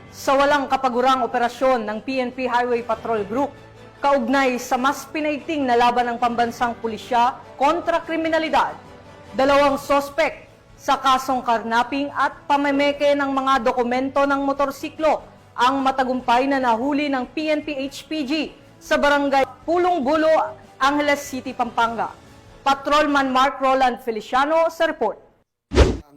sa walang kapagurang operasyon ng PNP Highway Patrol Group kaugnay sa mas pinaiting na laban ng pambansang pulisya kontra kriminalidad. Dalawang sospek sa kasong karnaping at pamemeke ng mga dokumento ng motorsiklo ang matagumpay na nahuli ng PNP HPG sa barangay Pulong Bulo, Angeles City, Pampanga. Patrolman Mark Roland Feliciano sa report.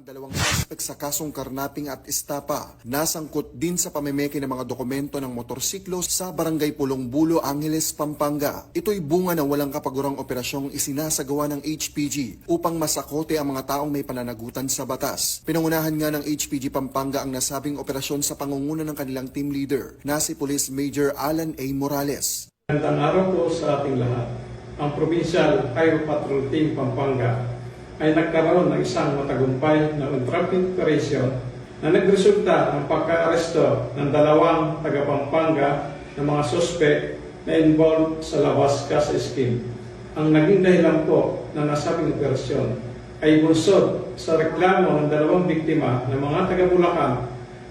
Ang dalawang suspek sa kasong karnaping at estapa nasangkot din sa pamemeke ng mga dokumento ng motorsiklo sa barangay Pulong Bulo, Angeles, Pampanga. Ito'y bunga ng walang kapagurang operasyong isinasagawa ng HPG upang masakote ang mga taong may pananagutan sa batas. Pinangunahan nga ng HPG Pampanga ang nasabing operasyon sa pangunguna ng kanilang team leader na si Police Major Alan A. Morales. Magandang araw po sa ating lahat. Ang Provincial Highway Patrol Team Pampanga ay nagkaroon ng isang matagumpay na on-traffic operation na nagresulta ng pagka-aresto ng dalawang taga-Pampanga na mga suspect na involved sa Lawas Casa Scheme. Ang naging dahilan po na nasabing operasyon ay bunsod sa reklamo ng dalawang biktima ng mga taga-Bulacan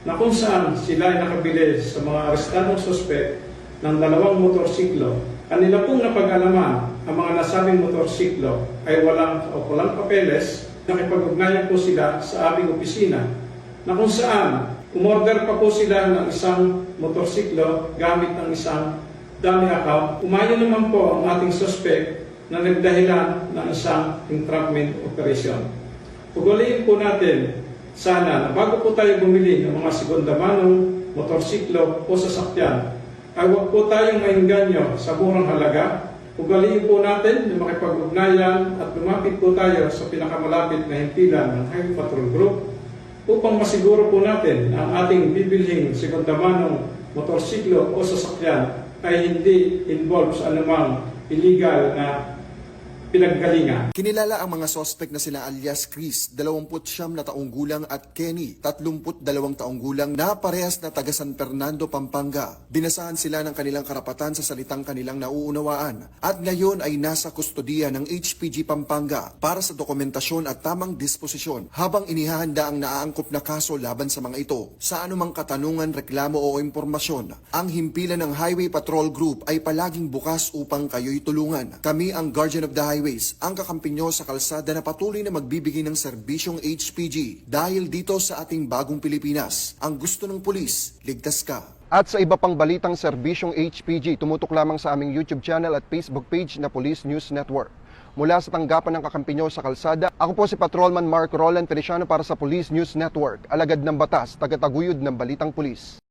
na kung saan sila ay nakabili sa mga arestadong suspect ng dalawang motorsiklo. Kanila pong napag-alaman ang mga nasabing motorsiklo ay walang papeles. Nakipag-ugnayan po sila sa aming opisina na kung saan umorder pa po sila ng isang motorsiklo gamit ng isang dummy account. Umayon naman po ang ating suspect na nagdahilan ng isang entrapment operation. Ugaliin po natin sana na bago po tayo bumili ng mga segunda manong motorsiklo o sasakyan, ay huwag po tayong maingganyo sa murang halaga. Ugaliin po natin na makipag-ugnayan at lumapit po tayo sa pinakamalapit na himpilan ng Highway Patrol Group upang masiguro po natin na ang ating bibilhing segunda-manong motorsiklo o sasakyan ay hindi involved sa anumang illegal na pinaggalingan. Kinilala ang mga sospek na sina alias Chris, 29 na taong gulang at Kenny, 32 taong gulang na parehas na taga San Fernando, Pampanga. Binasahan sila ng kanilang karapatan sa salitang kanilang nauunawaan at ngayon ay nasa kustodiya ng HPG Pampanga para sa dokumentasyon at tamang disposisyon habang inihahanda ang naaangkop na kaso laban sa mga ito. Sa anumang katanungan, reklamo o impormasyon, ang himpilan ng Highway Patrol Group ay palaging bukas upang kayo'y tulungan. Kami ang Guardian of the Highway, ang kakampi nyo sa kalsada na patuloy na magbibigay ng serbisyong HPG dahil dito sa ating bagong Pilipinas, ang gusto ng pulis, ligtas ka. At sa iba pang balitang serbisyong HPG, tumutok lamang sa aming YouTube channel at Facebook page na Police News Network. Mula sa tanggapan ng kakampi nyo sa kalsada, ako po si Patrolman Mark Roland Feliciano para sa Police News Network, alagad ng batas, tagataguyod ng balitang pulis.